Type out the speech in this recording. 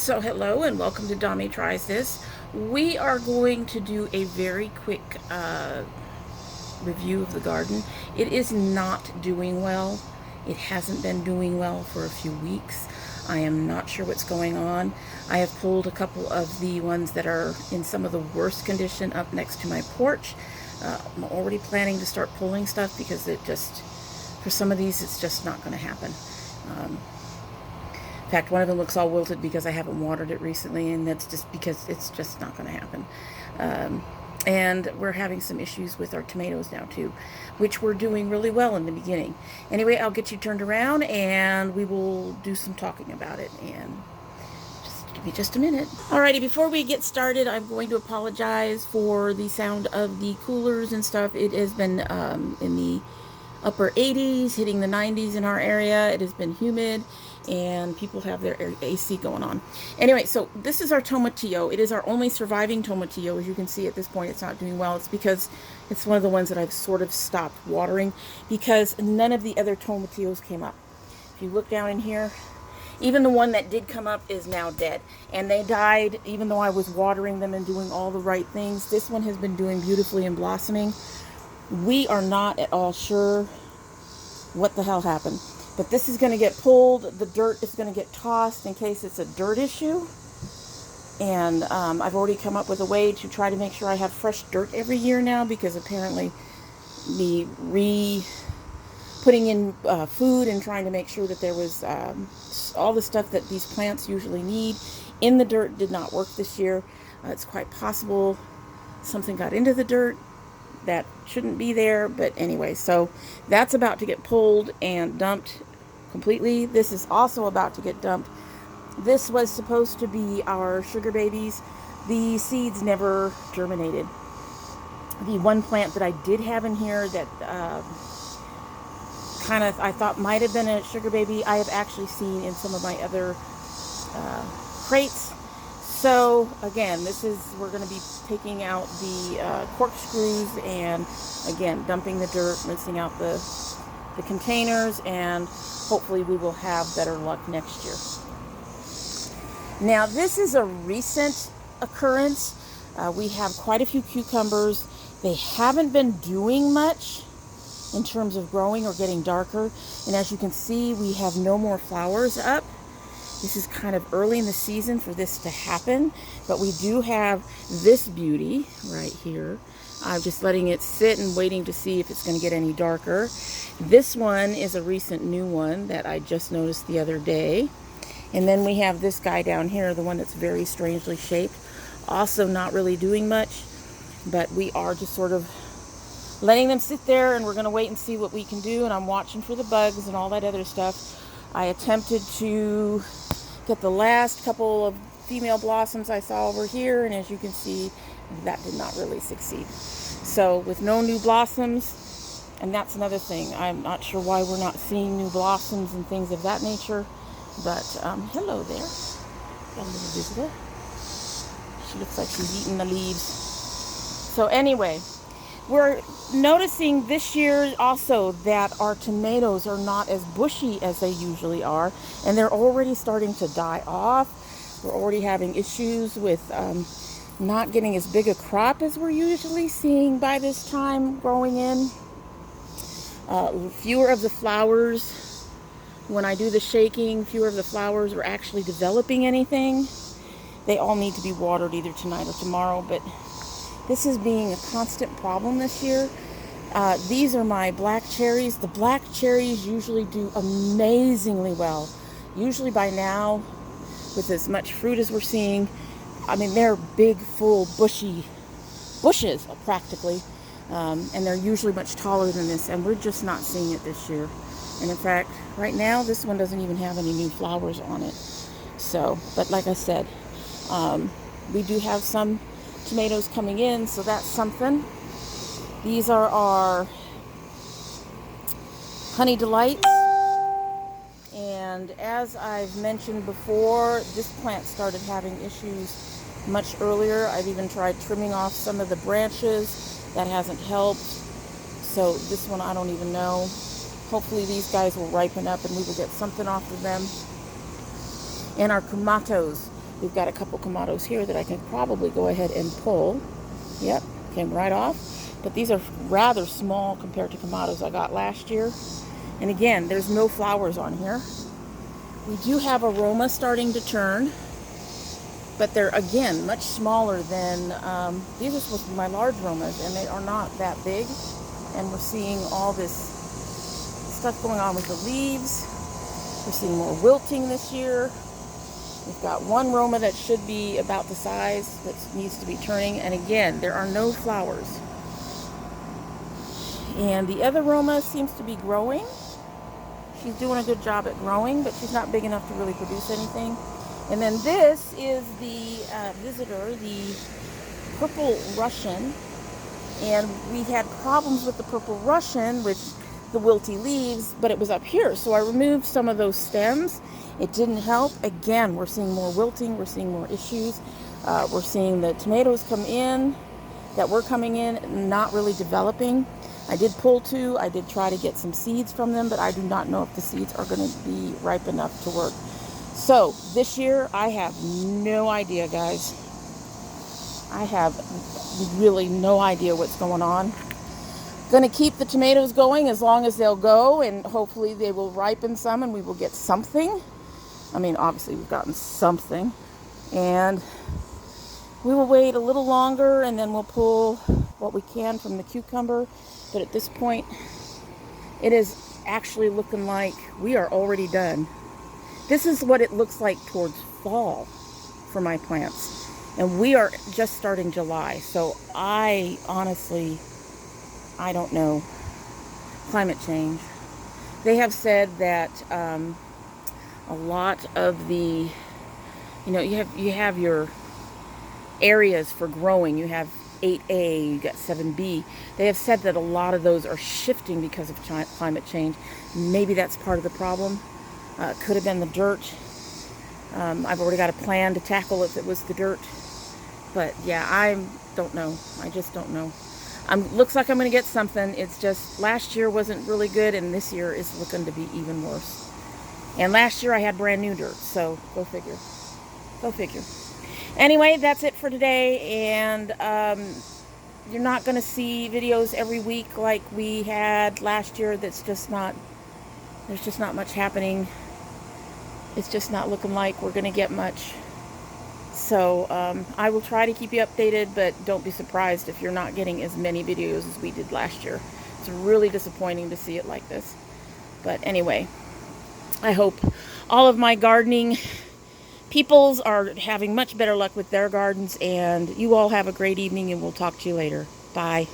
So hello and welcome to Dommy Tries This. We are going to do a very quick review of the garden. It is not doing well. It hasn't been doing well for a few weeks. I am not sure what's going on. I have pulled a couple of the ones that are in some of the worst condition up next to my porch. I'm already planning to start pulling stuff because for some of these, it's just not going to happen. In fact, one of them looks all wilted because I haven't watered it recently, and that's just because it's just not going to happen. And we're having some issues with our tomatoes now too, which were doing really well in the beginning. Anyway, I'll get you turned around and we will do some talking about it. And just give me just a minute. Alrighty, before we get started, I'm going to apologize for the sound of the coolers and stuff. It has been in the upper 80s, hitting the 90s in our area. It has been humid and people have their AC going on. Anyway, so this is our tomatillo. It is our only surviving tomatillo. As you can see at this point, it's not doing well. It's because it's one of the ones that I've sort of stopped watering because none of the other tomatillos came up. If you look down in here, even the one that did come up is now dead. And they died even though I was watering them and doing all the right things. This one has been doing beautifully and blossoming. We are not at all sure what the hell happened. But this is going to get pulled. The dirt is going to get tossed in case it's a dirt issue. And I've already come up with a way to try to make sure I have fresh dirt every year now, because apparently me putting in food and trying to make sure that there was all the stuff that these plants usually need in the dirt did not work this year. It's quite possible something got into the dirt that shouldn't be there, but anyway, so that's about to get pulled and dumped completely. This is also about to get dumped. This was supposed to be our sugar babies. The seeds never germinated. The one plant that I did have in here that kind of I thought might have been a sugar baby, I have actually seen in some of my other crates. So again, we're going to be taking out the corkscrews and again dumping the dirt, rinsing out the containers, and hopefully we will have better luck next year. Now this is a recent occurrence. We have quite a few cucumbers. They haven't been doing much in terms of growing or getting darker, and as you can see, we have no more flowers up. This is kind of early in the season for this to happen, but we do have this beauty right here. I'm just letting it sit and waiting to see if it's going to get any darker. This one is a recent new one that I just noticed the other day. And then we have this guy down here, the one that's very strangely shaped. Also not really doing much, but we are just sort of letting them sit there, and we're going to wait and see what we can do. And I'm watching for the bugs and all that other stuff. I attempted to get the last couple of female blossoms I saw over here, and as you can see, that did not really succeed. So with no new blossoms, and that's another thing, I'm not sure why we're not seeing new blossoms and things of that nature, but hello there, got a little visitor. She looks like she's eating the leaves. So anyway, we're noticing this year also that our tomatoes are not as bushy as they usually are, and they're already starting to die off. We're already having issues with not getting as big a crop as we're usually seeing by this time growing in. Fewer of the flowers, when I do the shaking, fewer of the flowers are actually developing anything. They all need to be watered either tonight or tomorrow, but this is being a constant problem this year. These are my black cherries. The black cherries usually do amazingly well. Usually by now, with as much fruit as we're seeing, I mean, they're big, full, bushy bushes practically. And they're usually much taller than this, and we're just not seeing it this year. And in fact, right now, this one doesn't even have any new flowers on it. So, but like I said, we do have some tomatoes coming in, so that's something. These are our Honey Delights, and as I've mentioned before, this plant started having issues much earlier. I've even tried trimming off some of the branches. That hasn't helped. So this one I don't even know. Hopefully these guys will ripen up and we will get something off of them. And our kumatos. We've got a couple tomatoes here that I can probably go ahead and pull. Yep, came right off. But these are rather small compared to tomatoes I got last year. And again, there's no flowers on here. We do have aroma starting to turn, but they're, again, much smaller than, these are supposed to be my large aromas, and they are not that big. And we're seeing all this stuff going on with the leaves. We're seeing more wilting this year. We've got one Roma that should be about the size that needs to be turning. And again, there are no flowers. And the other Roma seems to be growing. She's doing a good job at growing, but she's not big enough to really produce anything. And then this is the visitor, the purple Russian. And we had problems with the purple Russian with the wilty leaves, but it was up here. So I removed some of those stems. It didn't help. Again, we're seeing more wilting. We're seeing more issues. We're seeing the tomatoes come in that were coming in, not really developing. I did pull two. I did try to get some seeds from them, but I do not know if the seeds are going to be ripe enough to work. So this year, I have no idea, guys. I have really no idea what's going on. Going to keep the tomatoes going as long as they'll go, and hopefully they will ripen some and we will get something. I mean, obviously we've gotten something. And we will wait a little longer, and then we'll pull what we can from the cucumber. But at this point, it is actually looking like we are already done. This is what it looks like towards fall for my plants. And we are just starting July. So I honestly, I don't know. Climate change. They have said that a lot of the, you have your areas for growing. You have 8A, you got 7B. They have said that a lot of those are shifting because of climate change. Maybe that's part of the problem. Could have been the dirt. I've already got a plan to tackle if it was the dirt. But yeah, I don't know. I just don't know. Looks like I'm going to get something. It's just last year wasn't really good, and this year is looking to be even worse. And last year I had brand new dirt, so go figure. Go figure. Anyway, that's it for today, and you're not going to see videos every week like we had last year. There's just not much happening. It's just not looking like we're going to get much. So I will try to keep you updated, but don't be surprised if you're not getting as many videos as we did last year. It's really disappointing to see it like this. But anyway, I hope all of my gardening peoples are having much better luck with their gardens, and you all have a great evening, and we'll talk to you later. Bye.